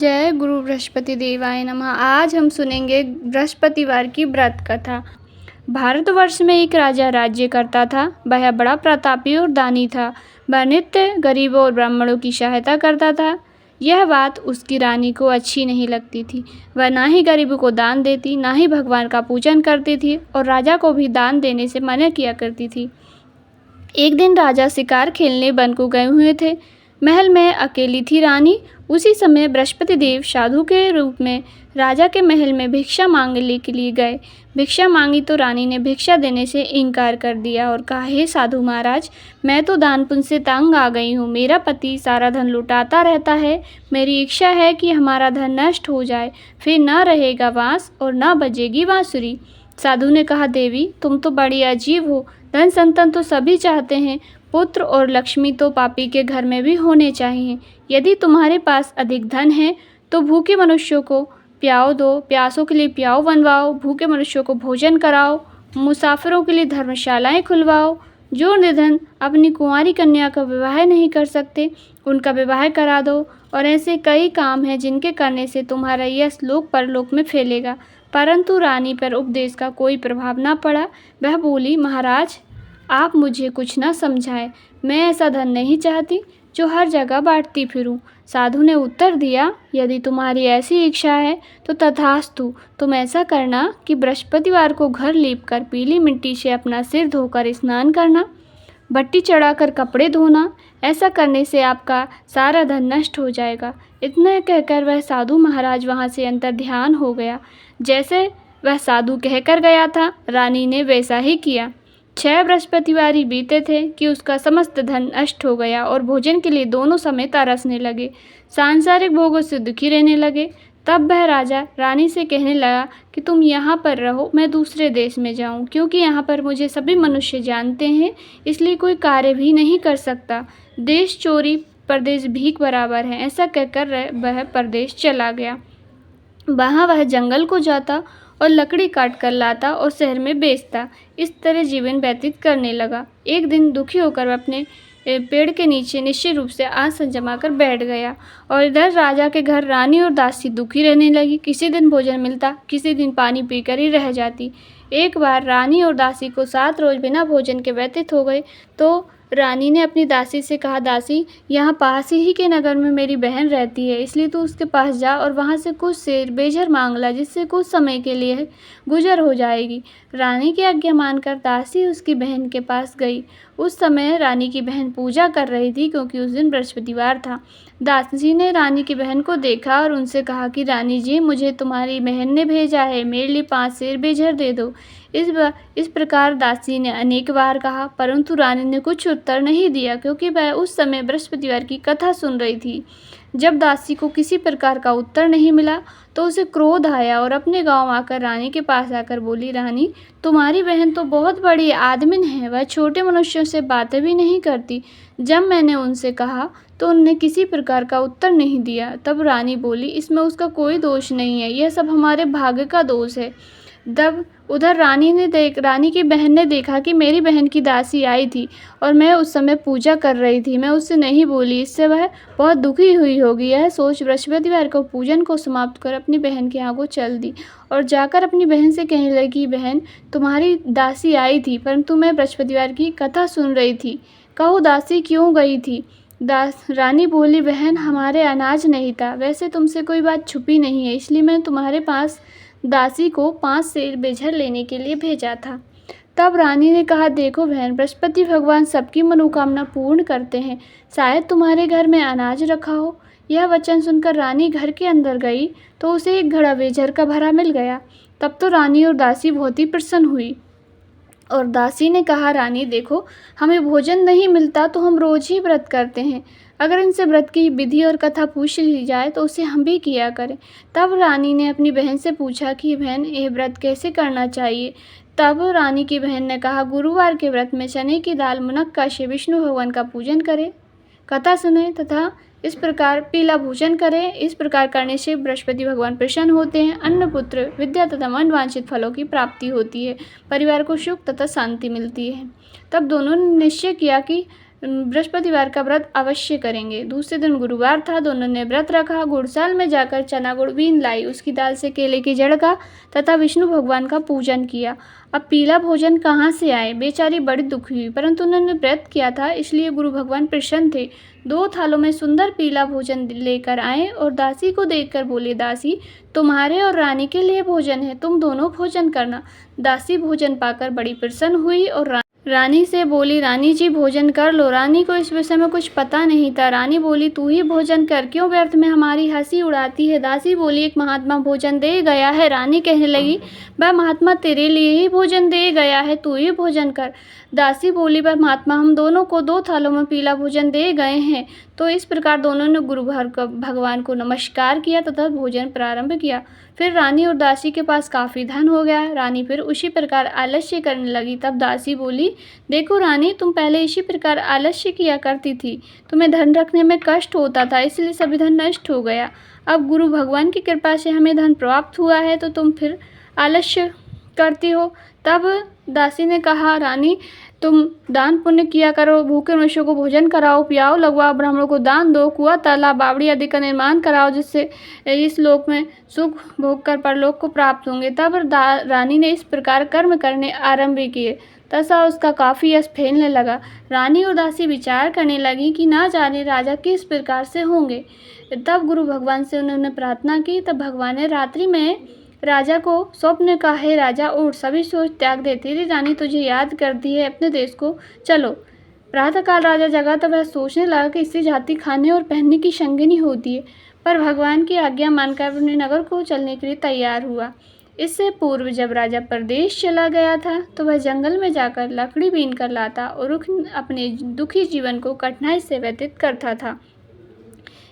जय गुरु बृहस्पति देवाय नमः। आज हम सुनेंगे बृहस्पतिवार की व्रत कथा। भारतवर्ष में एक राजा राज्य करता था। वह बड़ा प्रतापी और दानी था। वह नित्य गरीबों और ब्राह्मणों की सहायता करता था। यह बात उसकी रानी को अच्छी नहीं लगती थी। वह ना ही गरीबों को दान देती, ना ही भगवान का पूजन करती थी और राजा को भी दान देने से मना किया करती थी। एक दिन राजा शिकार खेलने वन को गए हुए थे। महल में अकेली थी रानी। उसी समय बृहस्पति देव साधु के रूप में राजा के महल में भिक्षा मांगने के लिए गए। भिक्षा मांगी तो रानी ने भिक्षा देने से इनकार कर दिया और कहा, हे साधु महाराज, मैं तो दान पुण्य से तंग आ गई हूँ। मेरा पति सारा धन लुटाता रहता है। मेरी इच्छा है कि हमारा धन नष्ट हो जाए, फिर न रहेगा बांस और न बजेगी बांसुरी। साधु ने कहा, देवी तुम तो बड़ी अजीब हो। धन संतान तो सभी चाहते हैं, पुत्र और लक्ष्मी तो पापी के घर में भी होने चाहिए। यदि तुम्हारे पास अधिक धन है तो भूखे मनुष्यों को प्याओ दो, प्यासों के लिए प्याऊ बनवाओ, भूखे मनुष्यों को भोजन कराओ, मुसाफिरों के लिए धर्मशालाएं खुलवाओ। जो निर्धन अपनी कुंवारी कन्या का विवाह नहीं कर सकते, उनका विवाह करा दो। और ऐसे कई काम हैं जिनके करने से तुम्हारा यश लोक परलोक में फैलेगा। परंतु रानी पर उपदेश का कोई प्रभाव न पड़ा। वह बोली, महाराज आप मुझे कुछ न समझाएं। मैं ऐसा धन नहीं चाहती जो हर जगह बांटती फिरूं। साधु ने उत्तर दिया, यदि तुम्हारी ऐसी इच्छा है तो तथास्तु। तुम ऐसा करना कि बृहस्पतिवार को घर लीपकर पीली मिट्टी से अपना सिर धोकर स्नान करना, भट्टी चढ़ाकर कपड़े धोना। ऐसा करने से आपका सारा धन नष्ट हो जाएगा। इतना कहकर वह साधु महाराज वहाँ से अंतर्ध्यान हो गया। जैसे वह साधु कहकर गया था, रानी ने वैसा ही किया। 6 बृहस्पतिवार ही बीते थे कि उसका समस्त धन नष्ट हो गया और भोजन के लिए दोनों समय तरसने लगे, सांसारिक भोगों से दुखी रहने लगे। तब वह राजा रानी से कहने लगा कि तुम यहाँ पर रहो, मैं दूसरे देश में जाऊँ, क्योंकि यहाँ पर मुझे सभी मनुष्य जानते हैं, इसलिए कोई कार्य भी नहीं कर सकता। देश चोरी परदेश भीख बराबर है। ऐसा कहकर वह परदेश चला गया। वहाँ वह जंगल को जाता और लकड़ी काट कर लाता और शहर में बेचता। इस तरह जीवन व्यतीत करने लगा। एक दिन दुखी होकर वह अपने पेड़ के नीचे निश्चित रूप से आसन जमाकर बैठ गया और इधर राजा के घर रानी और दासी दुखी रहने लगी। किसी दिन भोजन मिलता, किसी दिन पानी पीकर ही रह जाती। एक बार रानी और दासी को 7 रोज बिना भोजन के व्यतीत हो गए तो रानी ने अपनी दासी से कहा, दासी यहाँ पास ही के नगर में मेरी बहन रहती है, इसलिए तू उसके पास जा और वहाँ से कुछ शेर बेझर मांग ला, जिससे कुछ समय के लिए गुजर हो जाएगी। रानी की आज्ञा मानकर दासी उसकी बहन के पास गई। उस समय रानी की बहन पूजा कर रही थी, क्योंकि उस दिन बृहस्पतिवार था। दासी ने रानी की बहन को देखा और उनसे कहा कि रानी जी, मुझे तुम्हारी बहन ने भेजा है, मेरे लिए 5 शेर बेझर दे दो। इस प्रकार दासी ने अनेक बार कहा, परंतु रानी ने कुछ उत्तर नहीं दिया, क्योंकि वह उस समय बृहस्पतिवार की कथा सुन रही थी। जब दासी को किसी प्रकार का उत्तर नहीं मिला तो उसे क्रोध आया और अपने गांव आकर रानी के पास आकर बोली, रानी तुम्हारी बहन तो बहुत बड़ी आदमिन है, वह छोटे मनुष्यों से बातें भी नहीं करती। जब मैंने उनसे कहा तो उनने किसी प्रकार का उत्तर नहीं दिया। तब रानी बोली, इसमें उसका कोई दोष नहीं है, यह सब हमारे भाग्य का दोष है। तब उधर रानी की बहन ने देखा कि मेरी बहन की दासी आई थी और मैं उस समय पूजा कर रही थी, मैं उससे नहीं बोली, इससे वह बहुत दुखी हुई होगी। यह सोच बृहस्पतिवार को पूजन को समाप्त कर अपनी बहन के यहाँ को चल दी और जाकर अपनी बहन से कहने लगी, बहन तुम्हारी दासी आई थी, परंतु मैं बृहस्पतिवार की कथा सुन रही थी, कहो दासी क्यों गई थी। रानी बोली, बहन हमारे अनाज नहीं था, वैसे तुमसे कोई बात छुपी नहीं है, इसलिए मैं तुम्हारे पास दासी को 5 शेर बेझर लेने के लिए भेजा था। तब रानी ने कहा, देखो बहन, बृहस्पति भगवान सबकी मनोकामना पूर्ण करते हैं, शायद तुम्हारे घर में अनाज रखा हो। यह वचन सुनकर रानी घर के अंदर गई तो उसे एक घड़ा बेझर का भरा मिल गया। तब तो रानी और दासी बहुत ही प्रसन्न हुई और दासी ने कहा, रानी देखो, हमें भोजन नहीं मिलता तो हम रोज ही व्रत करते हैं, अगर इनसे व्रत की विधि और कथा पूछ ली जाए तो उसे हम भी किया करें। तब रानी ने अपनी बहन से पूछा कि बहन यह व्रत कैसे करना चाहिए। तब रानी की बहन ने कहा, गुरुवार के व्रत में चने की दाल मुनक्का से विष्णु भगवान का पूजन करें, कथा सुने तथा इस प्रकार पीला भोजन करें। इस प्रकार करने से बृहस्पति भगवान प्रसन्न होते हैं, अन्न पुत्र विद्या तथा मनवांछित फलों की प्राप्ति होती है, परिवार को सुख तथा शांति मिलती है। तब दोनों ने निश्चय किया कि बृहस्पतिवार का व्रत अवश्य करेंगे। दूसरे दिन गुरुवार था, दोनों ने व्रत रखा। गुड़साल में जाकर चना गुड़ बीन लाई, उसकी दाल से केले की जड़ का तथा विष्णु भगवान का पूजन किया। अब पीला भोजन कहाँ से आए? बेचारी बड़ी दुखी हुई, परंतु उन्होंने व्रत किया था, इसलिए गुरु भगवान प्रसन्न थे। 2 थालों में सुंदर पीला भोजन लेकर आए और दासी को देखकर बोले, दासी, तुम्हारे और रानी के लिए भोजन है, तुम दोनों भोजन करना। दासी भोजन पाकर बड़ी प्रसन्न हुई और रानी से बोली, रानी जी भोजन कर लो। रानी को इस विषय में कुछ पता नहीं था। रानी बोली, तू ही भोजन कर, क्यों व्यर्थ में हमारी हंसी उड़ाती है? दासी बोली, एक महात्मा भोजन दे गया है। रानी कहने लगी, वह महात्मा तेरे लिए ही भोजन दे गया है, तू ही भोजन कर। दासी बोली, वह महात्मा हम दोनों को 2 थालों में पीला भोजन दे गए हैं। तो इस प्रकार दोनों ने गुरु भगवान को नमस्कार किया तथा भोजन प्रारंभ किया। फिर रानी और दासी के पास काफ़ी धन हो गया। रानी फिर उसी प्रकार आलस्य करने लगी। तब दासी बोली, देखो रानी, तुम पहले इसी प्रकार आलस्य किया करती थी, तुम्हें धन रखने में कष्ट होता था, इसलिए सभी धन नष्ट हो गया। अब गुरु भगवान की कृपा से हमें धन प्राप्त हुआ है, तो तुम फिर आलस्य करती हो। तब दासी ने कहा, रानी, तुम दान पुण्य किया करो, भूखे मनुष्यों को भोजन कराओ, पियाओ, लगवाओ, ब्राह्मणों को दान दो, कुआं तालाब बावड़ी आदि का निर्माण कराओ, जिससे इस लोक में सुख भोग कर परलोक को प्राप्त होंगे। तब रानी ने इस प्रकार कर्म करने आरंभ किए, तथा उसका काफ़ी यश फैलने लगा। रानी और दासी विचार करने लगी कि ना जाने राजा किस प्रकार से होंगे। तब गुरु भगवान से उन्होंने प्रार्थना की। तब भगवान ने रात्रि में राजा को स्वप्न का, हे राजा उठ, सभी सोच त्याग दे, तेरी रानी तुझे याद करती है, अपने देश को चलो। प्रातःकाल राजा जगा तो वह सोचने लगा कि इससे जाति खाने और पहनने की संगिनी होती है, पर भगवान की आज्ञा मानकर अपने नगर को चलने के लिए तैयार हुआ। इससे पूर्व जब राजा परदेश चला गया था, तो वह जंगल में जाकर लकड़ी बीन कर लाता और अपने दुखी जीवन को कठिनाई से व्यतीत करता था।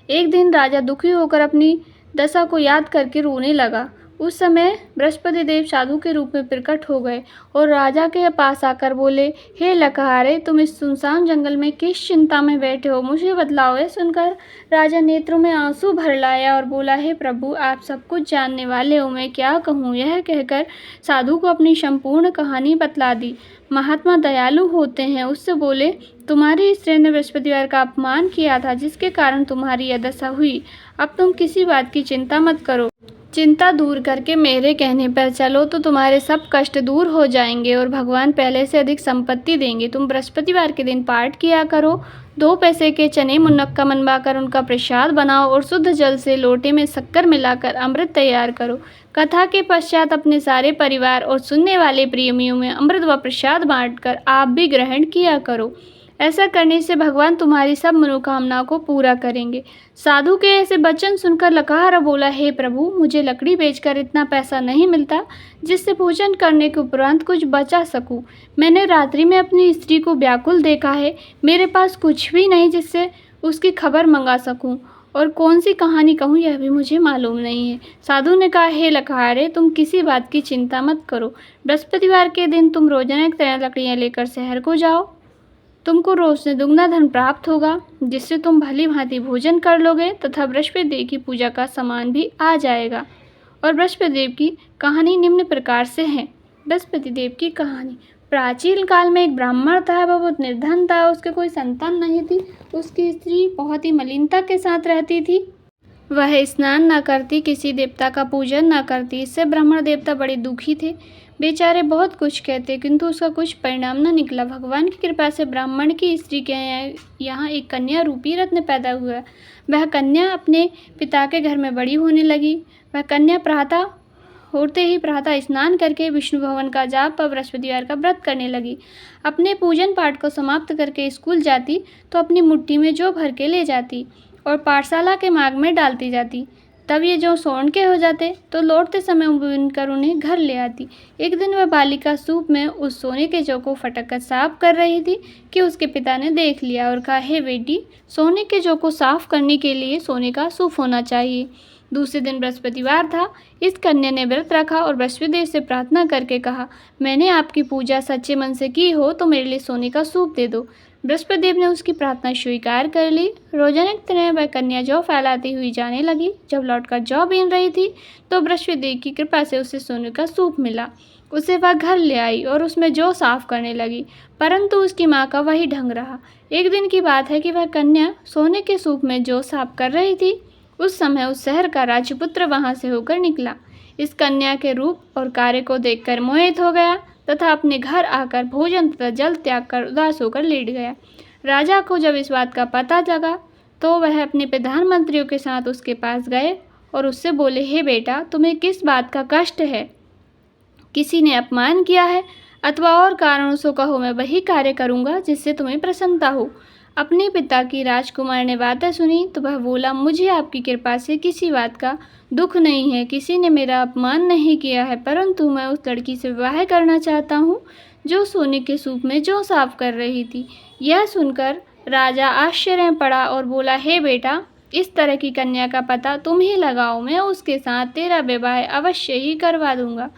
एक दिन राजा दुखी होकर अपनी दशा को याद करके रोने लगा। उस समय बृहस्पति देव साधु के रूप में प्रकट हो गए और राजा के पास आकर बोले, हे लकहारे, तुम इस सुनसान जंगल में किस चिंता में बैठे हो, मुझे बतलाओ। यह सुनकर राजा नेत्रों में आंसू भर लाया और बोला, हे प्रभु, आप सब कुछ जानने वाले हो, मैं क्या कहूँ। यह कहकर साधु को अपनी संपूर्ण कहानी बतला दी। महात्मा दयालु होते हैं। उससे बोले, तुम्हारी स्त्री ने बृहस्पतिवार का अपमान किया था, जिसके कारण तुम्हारी यह दशा हुई। अब तुम किसी बात की चिंता मत करो, चिंता दूर करके मेरे कहने पर चलो तो तुम्हारे सब कष्ट दूर हो जाएंगे और भगवान पहले से अधिक संपत्ति देंगे। तुम बृहस्पतिवार के दिन पाठ किया करो, 2 पैसे के चने मुनक्का मनवाकर उनका प्रसाद बनाओ और शुद्ध जल से लोटे में शक्कर मिलाकर अमृत तैयार करो। कथा के पश्चात अपने सारे परिवार और सुनने वाले प्रेमियों में अमृत व प्रसाद बांटकर आप भी ग्रहण किया करो। ऐसा करने से भगवान तुम्हारी सब मनोकामनाओं को पूरा करेंगे। साधु के ऐसे वचन सुनकर लकहारा बोला, हे प्रभु, मुझे लकड़ी बेचकर इतना पैसा नहीं मिलता जिससे भोजन करने के उपरांत कुछ बचा सकूं। मैंने रात्रि में अपनी स्त्री को व्याकुल देखा है, मेरे पास कुछ भी नहीं जिससे उसकी खबर मंगा सकूं, और कौन सी कहानी कहूँ यह भी मुझे मालूम नहीं है। साधु ने कहा, हे लकहारे, तुम किसी बात की चिंता मत करो। बृहस्पतिवार के दिन तुम रोजाना 13 लकड़ियाँ लेकर शहर को जाओ, तुमको रोज से दुगना धन प्राप्त होगा, जिससे तुम भली भांति भोजन कर लोगे तथा बृहस्पति देव की पूजा का सामान भी आ जाएगा। और बृहस्पति देव की कहानी निम्न प्रकार से है। बृहस्पति देव की कहानी। प्राचीन काल में एक ब्राह्मण था, वह बहुत निर्धन था, उसके कोई संतान नहीं थी। उसकी स्त्री बहुत ही मलिनता के साथ रहती थी। वह स्नान न करती, किसी देवता का पूजन न करती। इससे ब्राह्मण देवता बड़े दुखी थे। बेचारे बहुत कुछ कहते, किंतु उसका कुछ परिणाम न निकला। भगवान की कृपा से ब्राह्मण की स्त्री के यहाँ एक कन्या रूपी रत्न पैदा हुआ। वह कन्या अपने पिता के घर में बड़ी होने लगी। वह कन्या प्रातः होते ही प्रातः स्नान करके विष्णु भगवान का जाप और बृहस्पतिवार का व्रत करने लगी। अपने पूजन पाठ को समाप्त करके स्कूल जाती तो अपनी मुट्ठी में जौ भर के ले जाती और पाठशाला के मार्ग में डालती जाती। तब ये जौ स्वर्ण के हो जाते तो लौटते समय बुनकर उन्हें घर ले आती। एक दिन वह बालिका सूप में उस सोने के जौ को फटक कर साफ कर रही थी कि उसके पिता ने देख लिया और कहा, हे बेटी, सोने के जौ को साफ करने के लिए सोने का सूप होना चाहिए। दूसरे दिन बृहस्पतिवार था। इस कन्या ने व्रत रखा और बृहस्पति देव से प्रार्थना करके कहा, मैंने आपकी पूजा सच्चे मन से की हो तो मेरे लिए सोने का सूप दे दो। बृहस्पति देव ने उसकी प्रार्थना स्वीकार कर ली। रोजाना की तरह वह कन्या जौ फैलाती हुई जाने लगी। जब लौटकर जौ बीन रही थी तो बृहस्पति देव की कृपा से उसे सोने का सूप मिला। उसे वह घर ले आई और उसमें जौ साफ करने लगी, परंतु उसकी माँ का वही ढंग रहा। एक दिन की बात है कि वह कन्या सोने के सूप में जौ साफ कर रही थी। उस समय उस शहर का राजपुत्र वहां से होकर निकला। इस कन्या के रूप और कार्य को देखकर मोहित हो गया तथा अपने घर आकर भोजन तथा जल त्याग कर उदास होकर लेट गया। राजा को जब इस बात का पता लगा तो वह अपने प्रधानमंत्रियों के साथ उसके पास गए और उससे बोले, हे बेटा, तुम्हें किस बात का कष्ट है? किसी ने अपमान किया है अथवा और कारणों से कहो, मैं वही कार्य करूँगा जिससे तुम्हें प्रसन्नता हो। अपने पिता की राजकुमार ने बातें सुनी तो वह बोला, मुझे आपकी कृपा से किसी बात का दुख नहीं है, किसी ने मेरा अपमान नहीं किया है, परंतु मैं उस लड़की से विवाह करना चाहता हूँ जो सोने के सूप में जौ साफ कर रही थी। यह सुनकर राजा आश्चर्य में पड़ा और बोला, हे बेटा, इस तरह की कन्या का पता तुम ही लगाओ, मैं उसके साथ तेरा विवाह अवश्य ही करवा दूंगा।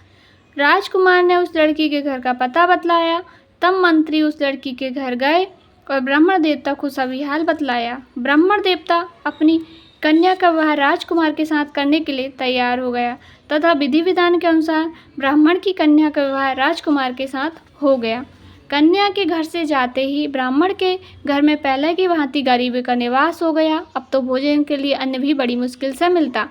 राजकुमार ने उस लड़की के घर का पता बतलाया। तब मंत्री उस लड़की के घर गए और ब्राह्मण देवता को सभी हाल बतलाया। ब्राह्मण देवता अपनी कन्या का विवाह राजकुमार के साथ करने के लिए तैयार हो गया तथा विधि विधान के अनुसार ब्राह्मण की कन्या का विवाह राजकुमार के साथ हो गया। कन्या के घर से जाते ही ब्राह्मण के घर में पहले की भांति गरीबी का निवास हो गया। अब तो भोजन के लिए अन्न भी बड़ी मुश्किल से मिलता।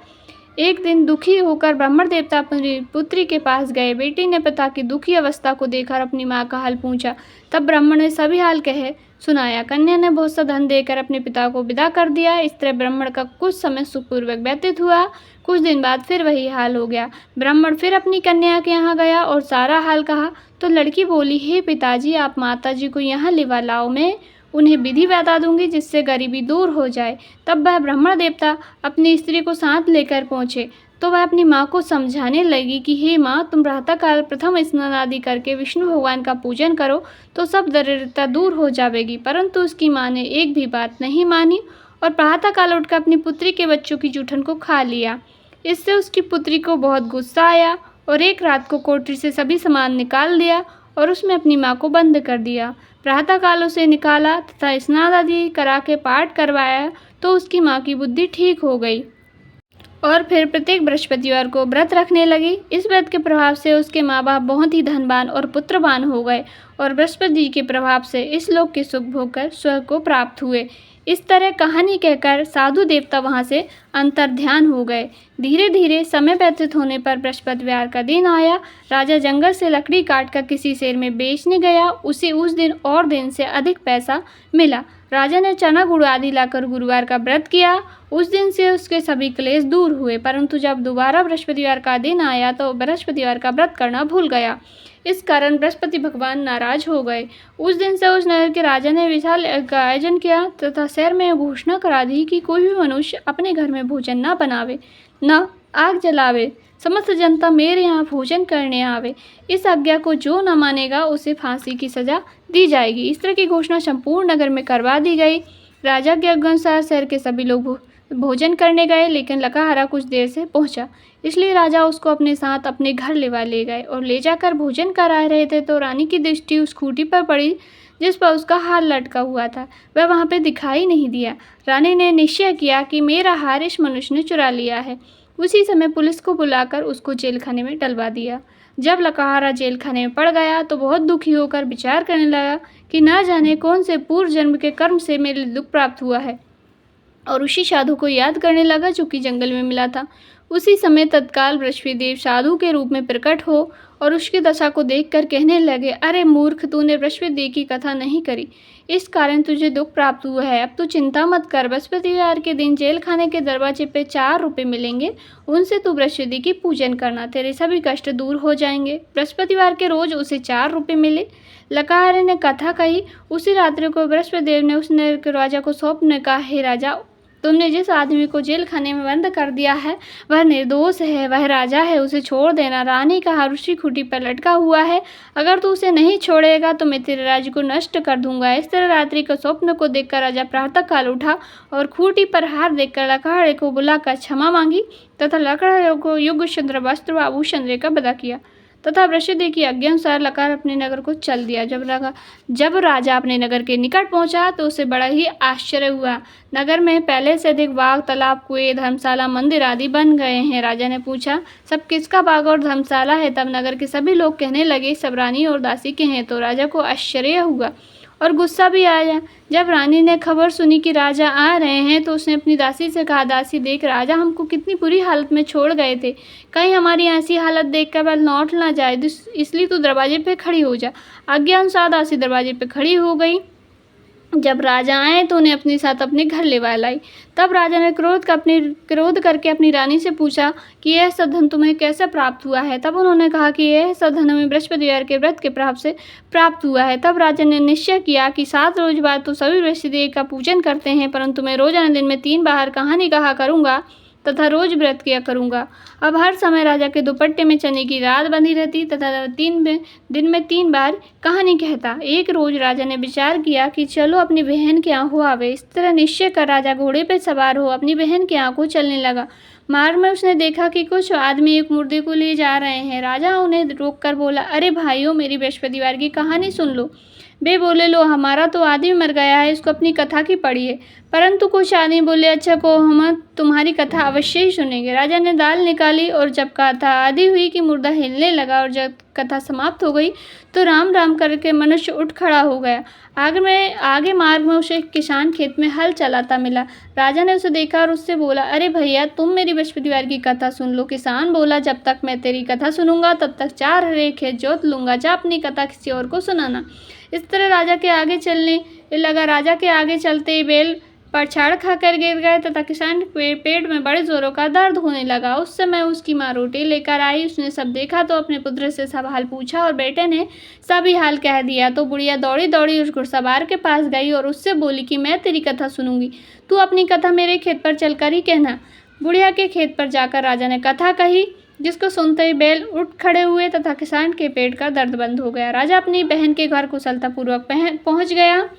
एक दिन दुखी होकर ब्राह्मण देवता अपनी पुत्री के पास गए। बेटी ने पिता की दुखी अवस्था को देखकर अपनी माँ का हाल पूछा। तब ब्राह्मण ने सभी हाल कहे सुनाया। कन्या ने बहुत सा धन देकर अपने पिता को विदा कर दिया। इस तरह ब्राह्मण का कुछ समय सुखपूर्वक व्यतीत हुआ। कुछ दिन बाद फिर वही हाल हो गया। ब्राह्मण फिर अपनी कन्या के यहाँ गया और सारा हाल कहा तो लड़की बोली, हे पिताजी, आप माताजी को यहाँ लिवा लाओ, मैं उन्हें विधि बता दूंगी जिससे गरीबी दूर हो जाए। तब वह ब्राह्मण देवता अपनी स्त्री को साथ लेकर पहुँचे तो वह अपनी माँ को समझाने लगी कि हे माँ, तुम प्रातःकाल प्रथम स्नान आदि करके विष्णु भगवान का पूजन करो तो सब दरिद्रता दूर हो जाएगी। परंतु उसकी माँ ने एक भी बात नहीं मानी और प्रातःकाल उठकर अपनी पुत्री के बच्चों की जूठन को खा लिया। इससे उसकी पुत्री को बहुत गुस्सा आया और एक रात को कोठरी से सभी सामान निकाल दिया और उसमें अपनी माँ को बंद कर दिया। प्रातःकाल उसे निकाला तथा स्नान आदि करा के पाठ करवाया तो उसकी माँ की बुद्धि ठीक हो गई और फिर प्रत्येक बृहस्पतिवार को व्रत रखने लगी। इस व्रत के प्रभाव से उसके माँ बाप बहुत ही धनवान और पुत्रवान हो गए और बृहस्पति जी के प्रभाव से इस लोक के सुख भोग कर स्वर्ग को प्राप्त हुए। इस तरह कहानी कहकर साधु देवता वहाँ से अंतर्ध्यान हो गए। धीरे धीरे समय व्यतीत होने पर बृहस्पतिवार का दिन आया। राजा जंगल से लकड़ी काटकर किसी शेर में बेचने गया। उसे उस दिन और दिन से अधिक पैसा मिला। राजा ने चना गुड़ आदि लाकर गुरुवार का व्रत किया। उस दिन से उसके सभी क्लेश दूर हुए। परंतु जब दोबारा बृहस्पतिवार का दिन आया तो बृहस्पतिवार का व्रत करना भूल गया। इस कारण बृहस्पति भगवान नाराज हो गए। उस दिन से उस नगर के राजा ने विशाल यज्ञ का आयोजन किया तथा शहर में घोषणा करा दी कि कोई भी मनुष्य अपने घर में भोजन न बनावे, न आग जलावे, समस्त जनता मेरे यहाँ भोजन करने आवे। इस आज्ञा को जो न मानेगा उसे फांसी की सजा दी जाएगी। इस तरह की घोषणा संपूर्ण नगर में करवा दी गई। राजा के अनुसार शहर के सभी लोग भोजन करने गए, लेकिन लकाहरा कुछ देर से पहुंचा, इसलिए राजा उसको अपने साथ अपने घर ले गए और ले जाकर भोजन करा रहे थे तो रानी की दृष्टि उस खूंटी पर पड़ी जिस पर उसका हार लटका हुआ था। वह वहाँ पे दिखाई नहीं दिया। रानी ने निश्चय किया कि मेरा हार इस मनुष्य ने चुरा लिया है। उसी समय पुलिस को बुलाकर उसको जेल खाने में डलवा दिया। जब लकाहरा जेल खाने में पड़ गया तो बहुत दुखी होकर विचार करने लगा कि न जाने कौन से पूर्व जन्म के कर्म से मेरे दुख प्राप्त हुआ है, और उसी साधु को याद करने लगा जो कि जंगल में मिला था। उसी समय तत्काल बृहस्पति देव साधु के रूप में प्रकट हो और उसकी दशा को देखकर कहने लगे, अरे मूर्ख, तूने बृहस्पति देव की कथा नहीं करी, इस कारण तुझे दुख प्राप्त हुआ है। अब तू चिंता मत कर। बृहस्पतिवार के दिन जेल खाने के दरवाजे पे 4 रुपये मिलेंगे, उनसे तू बृहस्पति की पूजन करना, तेरे सभी कष्ट दूर हो जाएंगे। बृहस्पतिवार के रोज उसे 4 रुपये मिले। लकाहरे ने कथा कही। उसी रात्रि को बृहस्पति देव ने उस नगर के राजा को सौंपने कहा, हे राजा, तुमने जिस आदमी को जेल खाने में बंद कर दिया है वह निर्दोष है, वह राजा है, उसे छोड़ देना। रानी का हार उसी खूंटी पर लटका हुआ है, अगर तू उसे नहीं छोड़ेगा तो मैं तेरे राज्य को नष्ट कर दूंगा। इस तरह रात्रि के स्वप्न को देखकर राजा प्रातःकाल उठा और खूंटी पर हार देखकर लकाहरे को बुलाकर क्षमा मांगी तथा लकाहरे को योगचंद्र वस्त्र व आभूषण देकर विदा किया। तथा बृहस्पति की आज्ञा अनुसार लकार अपने नगर को चल दिया। जब राजा अपने नगर के निकट पहुंचा तो उसे बड़ा ही आश्चर्य हुआ। नगर में पहले से अधिक बाग, तालाब, कुएं, धर्मशाला, मंदिर आदि बन गए हैं। राजा ने पूछा, सब किसका बाग और धर्मशाला है? तब नगर के सभी लोग कहने लगे, सब रानी और दासी के हैं। तो राजा को आश्चर्य हुआ और गुस्सा भी आया। जब रानी ने खबर सुनी कि राजा आ रहे हैं तो उसने अपनी दासी से कहा, दासी देख, राजा हमको कितनी बुरी हालत में छोड़ गए थे, कहीं हमारी ऐसी हालत देखकर वह लौट ना जाए, इसलिए तू दरवाजे पे खड़ी हो जा। आज्ञा अनुसार दासी दरवाजे पे खड़ी हो गई। जब राजा आए तो उन्हें अपने साथ अपने घर लेवा लाई। तब राजा ने क्रोध करके अपनी रानी से पूछा कि यह सब धन तुम्हें कैसे प्राप्त हुआ है? तब उन्होंने कहा कि यह सब धन हमें बृहस्पतिवार के व्रत के प्रभाव से प्राप्त हुआ है। तब राजा ने निश्चय किया कि 7 रोज बाद तो सभी बृहस्पति का पूजन करते हैं, परंतु मैं रोजाना दिन में 3 बार कहानी कहा करूँगा तथा रोज व्रत किया करूँगा। अब हर समय राजा के दुपट्टे में चने की रात बंधी रहती तथा दिन में 3 बार कहानी कहता। एक रोज राजा ने विचार किया कि चलो अपनी बहन के यहाँ हो आवे। इस तरह निश्चय कर राजा घोड़े पर सवार हो अपनी बहन के यहाँ को चलने लगा। मार्ग में उसने देखा कि कुछ आदमी एक मुर्दे को ले जा रहे हैं। राजा उन्हें रोककर बोला, अरे भाइयों, मेरी बृहस्पतिवार की कहानी सुन लो। वे बोले, लो, हमारा तो आदमी मर गया है, इसको अपनी कथा की पढ़िए। परंतु कुछ आदमी बोले, अच्छा को हम तुम्हारी कथा अवश्य ही सुनेंगे। राजा ने दाल निकाली और जब कथा आधी हुई कि मुर्दा हिलने लगा और जब कथा समाप्त हो गई तो राम राम करके मनुष्य उठ खड़ा हो गया। आगे मार्ग में उसे एक किसान खेत में हल चलाता मिला। राजा ने उसे देखा और उससे बोला, अरे भैया, तुम मेरी बृहस्पतिवार की कथा सुन लो। किसान बोला, जब तक मैं तेरी कथा सुनूंगा तब तक 4 हरे खेत जोत लूंगा, जा अपनी कथा किसी और को सुनाना। इस तरह राजा के आगे चलने लगा। राजा के आगे चलते ही बैल पछाड़ खाकर गिर गए तथा किसान के पेट में बड़े जोरों का दर्द होने लगा। उस समय उसकी माँ रोटी लेकर आई। उसने सब देखा तो अपने पुत्र से सब हाल पूछा और बेटे ने सभी हाल कह दिया। तो बुढ़िया दौड़ी दौड़ी उस घुड़सवार के पास गई और उससे बोली कि मैं तेरी कथा सुनूंगी, तू अपनी कथा मेरे खेत पर चलकर ही कहना। बुढ़िया के खेत पर जाकर राजा ने कथा कही, जिसको सुनते ही बैल उठ खड़े हुए तथा किसान के पेट का दर्द बंद हो गया। राजा अपनी बहन के घर कुशलतापूर्वक पहुंच गया।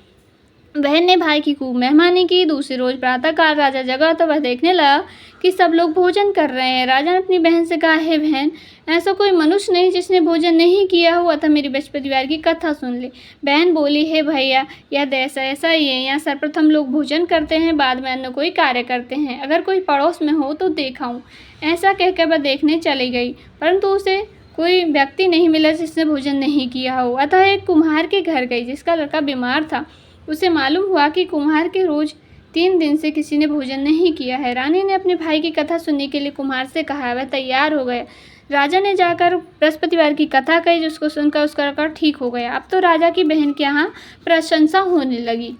बहन ने भाई की खूब मेहमानी की। दूसरी रोज प्रातःकाल राजा जगा तो वह देखने लगा कि सब लोग भोजन कर रहे हैं। राजा ने अपनी बहन से कहा, हे बहन, ऐसा कोई मनुष्य नहीं जिसने भोजन नहीं किया हो, अतः मेरी बृहस्पतिवार की कथा सुन ले। बहन बोली, हे भैया, यह देश ऐसा ही है, यहाँ सर्वप्रथम लोग भोजन करते हैं, बाद में अन्य कोई कार्य करते हैं। अगर कोई पड़ोस में हो तो देखाऊं। ऐसा कहकर वह देखने चली गई, परंतु उसे कोई व्यक्ति नहीं मिला जिसने भोजन नहीं किया हो। अतः एक कुम्हार के घर गई, जिसका लड़का बीमार था। उसे मालूम हुआ कि कुम्हार के रोज 3 दिन से किसी ने भोजन नहीं किया है। रानी ने अपने भाई की कथा सुनने के लिए कुम्हार से कहा। वह तैयार हो गया। राजा ने जाकर बृहस्पतिवार की कथा कही, जिसको सुनकर उसका लड़का ठीक हो गया। अब तो राजा की बहन के यहाँ प्रशंसा होने लगी।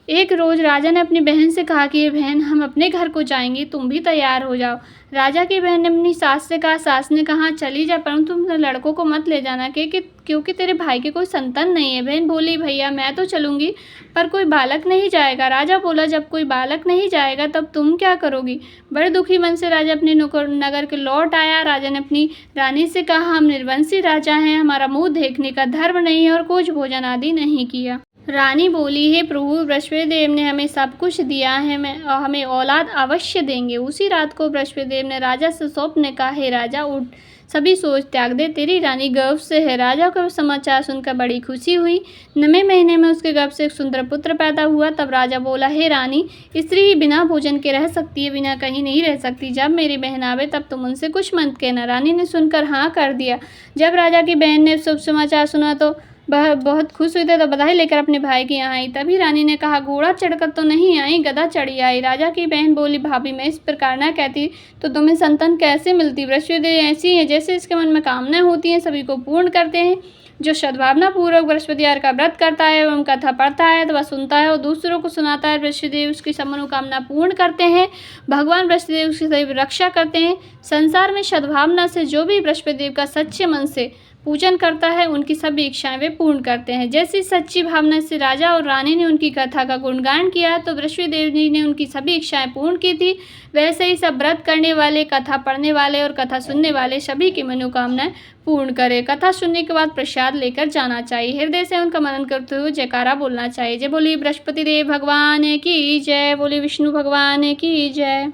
एक रोज राजा ने अपनी बहन से कहा कि ये बहन, हम अपने घर को जाएंगे, तुम भी तैयार हो जाओ। राजा की बहन ने अपनी सास से कहा। सास ने कहा, चली जा, परंतु तुम लड़कों को मत ले जाना क्योंकि तेरे भाई के कोई संतान नहीं है। बहन बोली, भैया, मैं तो चलूंगी, पर कोई बालक नहीं जाएगा। राजा बोला, जब कोई बालक नहीं जाएगा तब तुम क्या करोगी? बड़े दुखी मन से राजा अपने नगर के लौट आया। राजा ने अपनी रानी से कहा, हम निर्वंशी राजा हैं, हमारा मुँह देखने का धर्म नहीं है और कुछ भोजन आदि नहीं किया। रानी बोली, हे प्रभु, बृहस्पति देव ने हमें सब कुछ दिया है, हमें औलाद अवश्य देंगे। उसी रात को बृहस्पति देव ने राजा से स्वप्न कहा, हे राजा, उठ, सभी सोच त्याग दे, तेरी रानी गर्भ से है। राजा को समाचार सुनकर बड़ी खुशी हुई। 9वें महीने में उसके गर्भ से एक सुंदर पुत्र पैदा हुआ। तब राजा बोला, हे रानी, स्त्री ही बिना भोजन के रह सकती है, बिना कहीं नहीं रह सकती। जब मेरी बहन आवे तब तुम उनसे कुछ मत कहना। रानी ने सुनकर हाँ कर दिया। जब राजा की बहन ने शुभ समाचार सुना तो वह बहुत खुश हुई थी, तो बधाई लेकर अपने भाई के यहाँ आई। तभी रानी ने कहा, घोड़ा चढ़कर तो नहीं आई, गधा चढ़ी आई। राजा की बहन बोली, भाभी, मैं इस प्रकार ना कहती तो तुम्हें संतान कैसे मिलती? बृहस्पति ऐसी है, जैसे इसके मन में कामनाएं होती हैं सभी को पूर्ण करते हैं। जो सद्भावना पूर्वक बृहस्पतिवार का व्रत करता है एवं कथा पढ़ता है, तो वह सुनता है और दूसरों को सुनाता है। बृहस्पतिदेव उसकी सब मनोकामना पूर्ण करते हैं। भगवान बृहस्पतिदेव उसकी सदैव रक्षा करते हैं। संसार में सद्भावना से जो भी बृहस्पतिदेव का सच्चे मन से पूजन करता है, उनकी सभी इच्छाएं वे पूर्ण करते हैं। जैसी सच्ची भावना से राजा और रानी ने उनकी कथा का गुणगान किया तो बृहस्पति देव जी ने उनकी सभी इच्छाएं पूर्ण की थी। वैसे ही सब व्रत करने वाले, कथा पढ़ने वाले और कथा सुनने वाले सभी की मनोकामनाएं पूर्ण करें। कथा सुनने के बाद प्रसाद लेकर जाना चाहिए। हृदय से उनका मनन करते हुए जयकारा बोलना चाहिए। जय बोली बृहस्पति देव भगवान की जय, बोली विष्णु भगवान की जय।